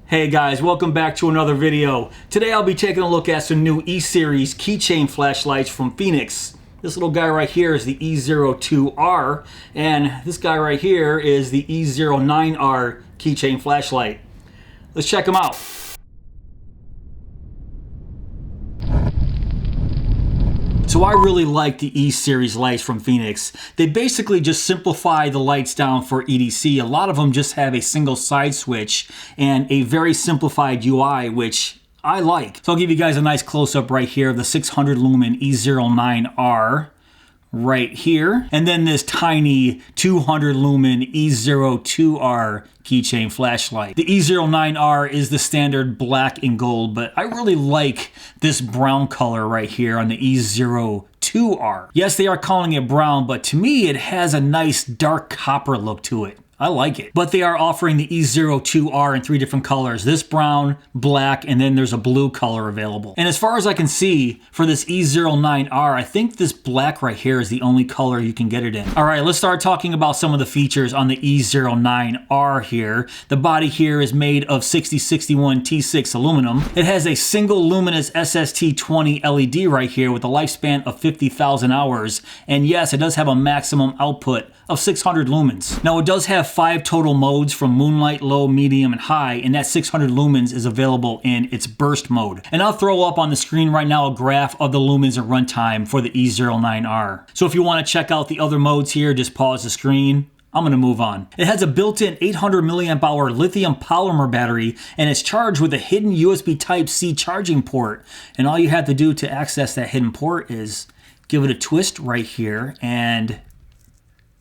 Hey guys, welcome back to another video. Today I'll be taking a look at some new E-Series keychain flashlights from Fenix. This little guy right here is the E02R, and this guy right here is the E09R keychain flashlight. Let's check them out. So I really like the E-Series lights from Fenix. They basically just simplify the lights down for EDC. A lot of them just have a single side switch and a very simplified UI, which I like. So I'll give you guys a nice close-up right here of the 600 lumen E09R right here. And then this tiny 200 lumen E02R keychain flashlight. The E09R is the standard black and gold, but I really like this brown color right here on the E02R. Yes, they are calling it brown, but to me it has a nice dark copper look to it. I like it. But they are offering the E02R in 3 different colors. This brown, black, and then there's a blue color available. And as far as I can see, for this E09R, I think this black right here is the only color you can get it in. All right, let's start talking about some of the features on the E09R here. The body here is made of 6061 T6 aluminum. It has a single luminous SST20 LED right here with a lifespan of 50,000 hours. And yes, it does have a maximum output of 600 lumens. Now it does have 5 total modes from moonlight, low, medium, and high, and that 600 lumens is available in its burst mode. And I'll throw up on the screen right now a graph of the lumens and runtime for the E09R. So if you want to check out the other modes here, just pause the screen. I'm going to move on. It has a built-in 800 milliamp hour lithium polymer battery, and it's charged with a hidden USB Type-C charging port. And all you have to do to access that hidden port is give it a twist right here, and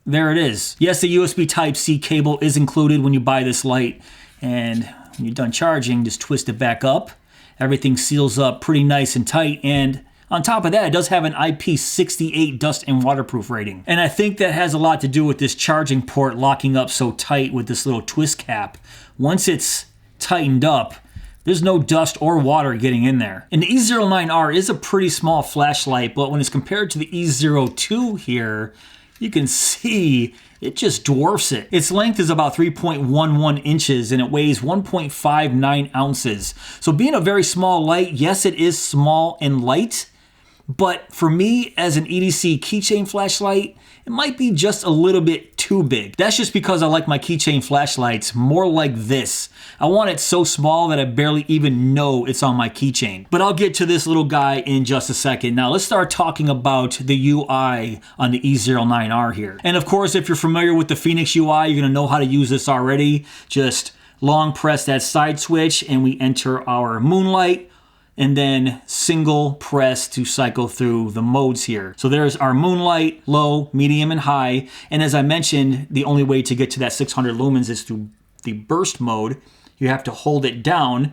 there it is. Yes, the USB Type-C cable is included when you buy this light, and when you're done charging, just twist it back up. Everything seals up pretty nice and tight, and on top of that, it does have an IP68 dust and waterproof rating. And I think that has a lot to do with this charging port locking up so tight with this little twist cap. Once it's tightened up, there's no dust or water getting in there. And the E09R is a pretty small flashlight, but when it's compared to the E02 here, you can see it just dwarfs it. Its length is about 3.11 inches and it weighs 1.59 ounces. So being a very small light, yes, it is small and light, but for me as an EDC keychain flashlight, it might be just a little bit too big. That's just because I like my keychain flashlights more like this. I want it so small that I barely even know it's on my keychain. But I'll get to this little guy in just a second. Now let's start talking about the UI on the E09R here. And of course, if you're familiar with the Fenix UI, you're gonna know how to use this already. Just long press that side switch and we enter our moonlight, and then single press to cycle through the modes here. So there's our moonlight, low, medium, and high. And as I mentioned, the only way to get to that 600 lumens is through the burst mode. You have to hold it down,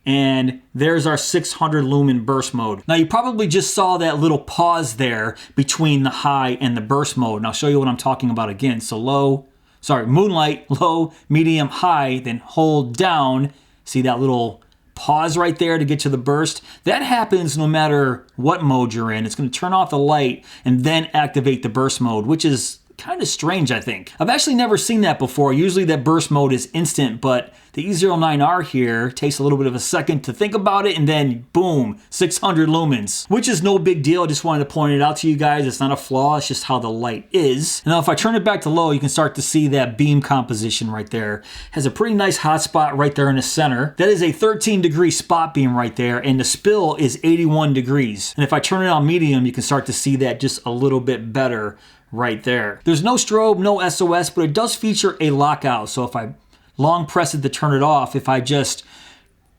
and there's our 600 lumen burst mode. Now you probably just saw that little pause there between the high and the burst mode. And I'll show you what I'm talking about again. So moonlight, low, medium, high, then hold down. See that little pause right there to get to the burst? That happens no matter what mode you're in. It's going to turn off the light and then activate the burst mode, which is kind of strange, I think. I've actually never seen that before. Usually that burst mode is instant, but the E09R here takes a little bit of a second to think about it, and then boom, 600 lumens, which is no big deal. I just wanted to point it out to you guys. It's not a flaw, it's just how the light is. Now if I turn it back to low, you can start to see that beam composition right there. Has a pretty nice hot spot right there in the center. That is a 13-degree spot beam right there, and the spill is 81 degrees. And if I turn it on medium, you can start to see that just a little bit better right there. There's no strobe, no SOS, but it does feature a lockout. So if I long press it to turn it off, if I just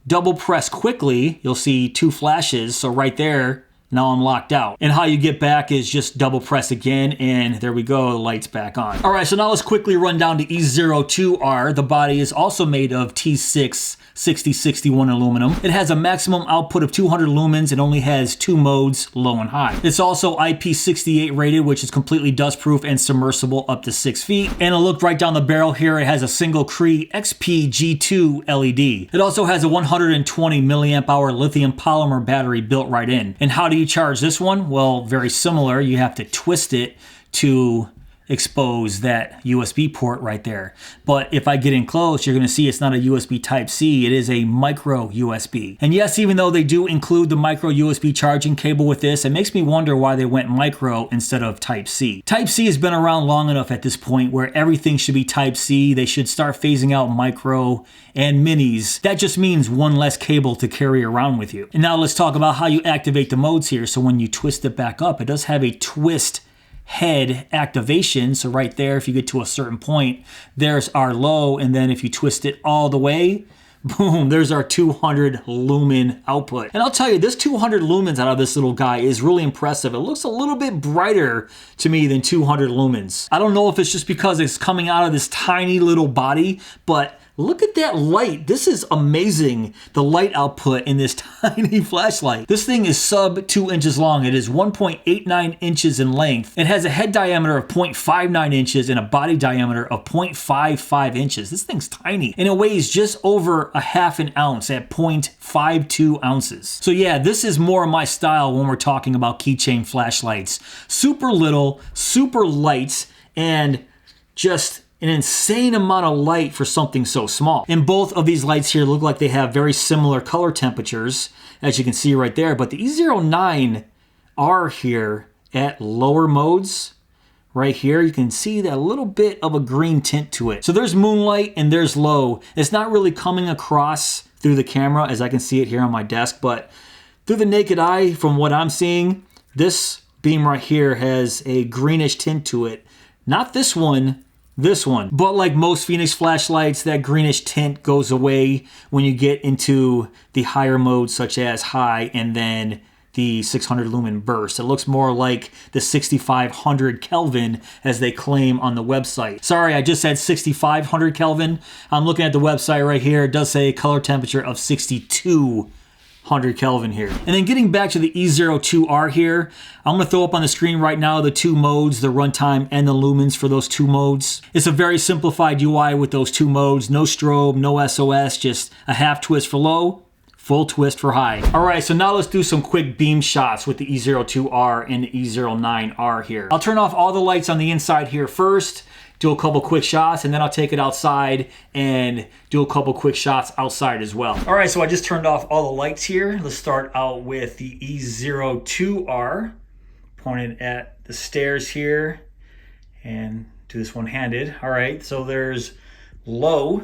double press quickly, you'll see 2 flashes. So right there, now I'm locked out. And how you get back is just double press again, and there we go, the light's back on. All right, so now let's quickly run down to E02R. The body is also made of T6 6061 aluminum. It has a maximum output of 200 lumens and only has 2 modes, low and high. It's also IP68 rated, which is completely dust-proof and submersible up to 6 feet. And a look right down the barrel here, it has a single Cree XP-G2 LED. It also has a 120 milliamp hour lithium polymer battery built right in. And how do you charge this one? Well, very similar. You have to twist it to expose that USB port right there. But if I get in close, you're going to see it's not a USB Type-C, it is a micro USB. And yes, even though they do include the micro USB charging cable with this, it makes me wonder why they went micro instead of Type-C. Type-C has been around long enough at this point where everything should be Type-C. They should start phasing out micro and minis. That just means one less cable to carry around with you. And now let's talk about how you activate the modes here. So when you twist it back up, it does have a twist head activation. So right there, if you get to a certain point, there's our low. And then if you twist it all the way, boom, there's our 200 lumen output. And I'll tell you, this 200 lumens out of this little guy is really impressive. It looks a little bit brighter to me than 200 lumens. I don't know if it's just because it's coming out of this tiny little body, but look at that light. This is amazing, the light output in this tiny flashlight. This thing is sub 2 inches long. It is 1.89 inches in length. It has a head diameter of 0.59 inches and a body diameter of 0.55 inches. This thing's tiny. And it weighs just over a half an ounce at 0.52 ounces. So yeah, this is more my style when we're talking about keychain flashlights. Super little, super light, and just an insane amount of light for something so small. And both of these lights here look like they have very similar color temperatures, as you can see right there. But the E09R here at lower modes, right here, you can see that little bit of a green tint to it. So there's moonlight and there's low. It's not really coming across through the camera as I can see it here on my desk, but through the naked eye, from what I'm seeing, this beam right here has a greenish tint to it. Not this one, this one. But like most Fenix flashlights, that greenish tint goes away when you get into the higher modes such as high and then the 600 lumen burst. It looks more like the 6500 Kelvin as they claim on the website. Sorry, I just said 6500 Kelvin. I'm looking at the website right here. It does say color temperature of 6200 Kelvin here. And then getting back to the E02R here, I'm gonna throw up on the screen right now the two modes, the runtime and the lumens for those two modes. It's a very simplified UI with those two modes. No strobe, no SOS, just a half twist for low, full twist for high. All right, so now let's do some quick beam shots with the E02R and the E09R here. I'll turn off all the lights on the inside here first, do a couple quick shots, and then I'll take it outside and do a couple quick shots outside as well. All right, so I just turned off all the lights here. Let's start out with the E02R, pointed at the stairs here, and do this one-handed. All right, so there's low.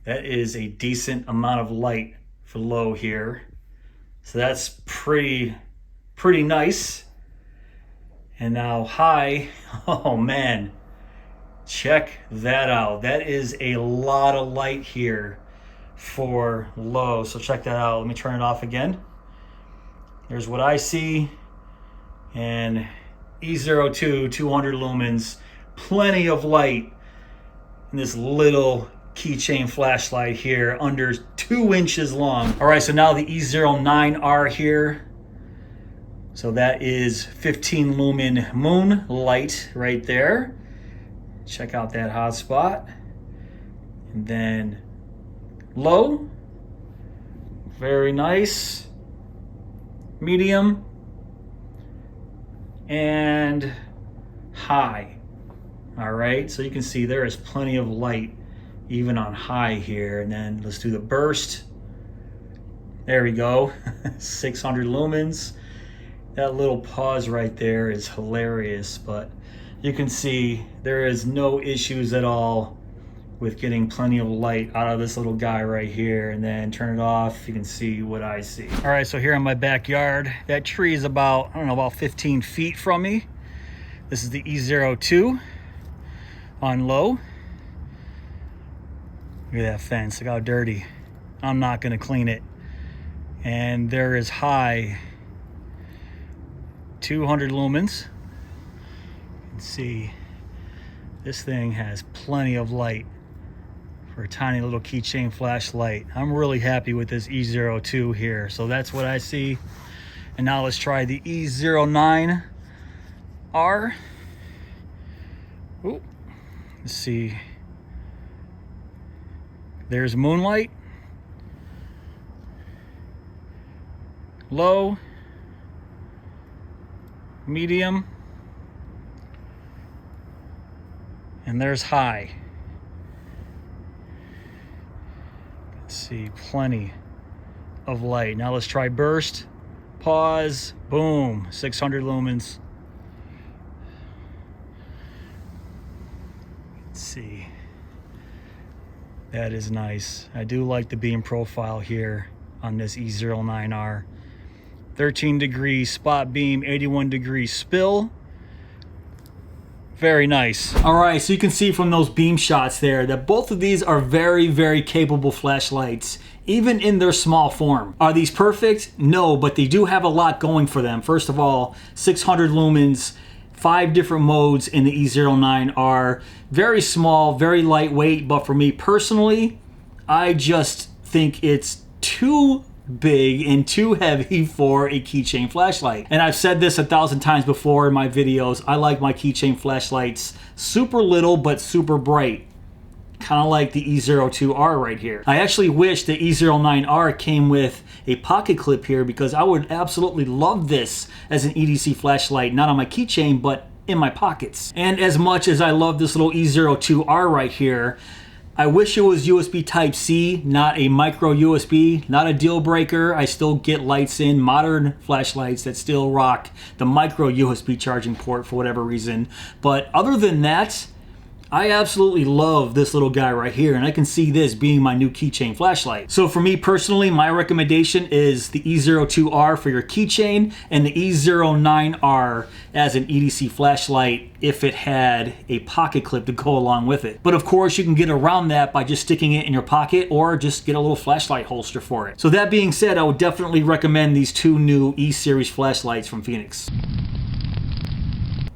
That is a decent amount of light for low here. So that's pretty nice. And now high, oh man, check that out. That is a lot of light here for low. So check that out. Let me turn it off again. There's what I see. And E02, 200 lumens, plenty of light in this little keychain flashlight here, under 2 inches long. All right, so now the E09R here. So that is 15 lumen moonlight right there. Check out that hot spot. And then low, very nice, medium, and high. All right, so you can see there is plenty of light even on high here. And then let's do the burst. There we go. 600 lumens. That little pause right there is hilarious, but you can see there is no issues at all with getting plenty of light out of this little guy right here. And then turn it off, you can see what I see. All right, so here in my backyard, that tree is about, I don't know, about 15 feet from me. This is the E02 on low. Look at that fence, look how dirty. I'm not gonna clean it. And there is high, 200 lumens. You can see this thing has plenty of light for a tiny little keychain flashlight. I'm really happy with this E02 here. So that's what I see. And now let's try the E09R. Ooh, let's see. There's moonlight, low, medium, And there's high. Let's see, plenty of light. Now let's try burst, pause, boom, 600 lumens. Let's see. That is nice. I do like the beam profile here on this E09R. 13 degree spot beam, 81 degree spill. Very nice. All right, so you can see from those beam shots there that both of these are very, very capable flashlights, even in their small form. Are these perfect? No, but they do have a lot going for them. First of all, 600 lumens, 5 different modes in the E09R. Very small, very lightweight, but for me personally, I just think it's too big and too heavy for a keychain flashlight. And I've said this 1,000 times before in my videos. I like my keychain flashlights super little but super bright. Kind of like the E02R right here. I actually wish the E09R came with a pocket clip here because I would absolutely love this as an EDC flashlight, not on my keychain, but in my pockets. And as much as I love this little E02R right here, I wish it was USB Type-C, not a micro USB, not a deal breaker. I still get lights in, modern flashlights that still rock the micro USB charging port for whatever reason. But other than that, I absolutely love this little guy right here, and I can see this being my new keychain flashlight. So for me personally, my recommendation is the E02R for your keychain and the E09R as an EDC flashlight if it had a pocket clip to go along with it. But of course, you can get around that by just sticking it in your pocket or just get a little flashlight holster for it. So that being said, I would definitely recommend these two new E-Series flashlights from Fenix.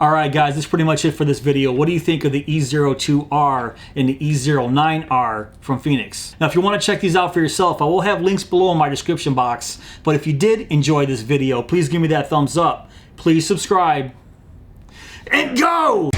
Alright guys, that's pretty much it for this video. What do you think of the E02R and the E09R from Fenix? Now if you want to check these out for yourself, I will have links below in my description box. But if you did enjoy this video, please give me that thumbs up. Please subscribe. And go!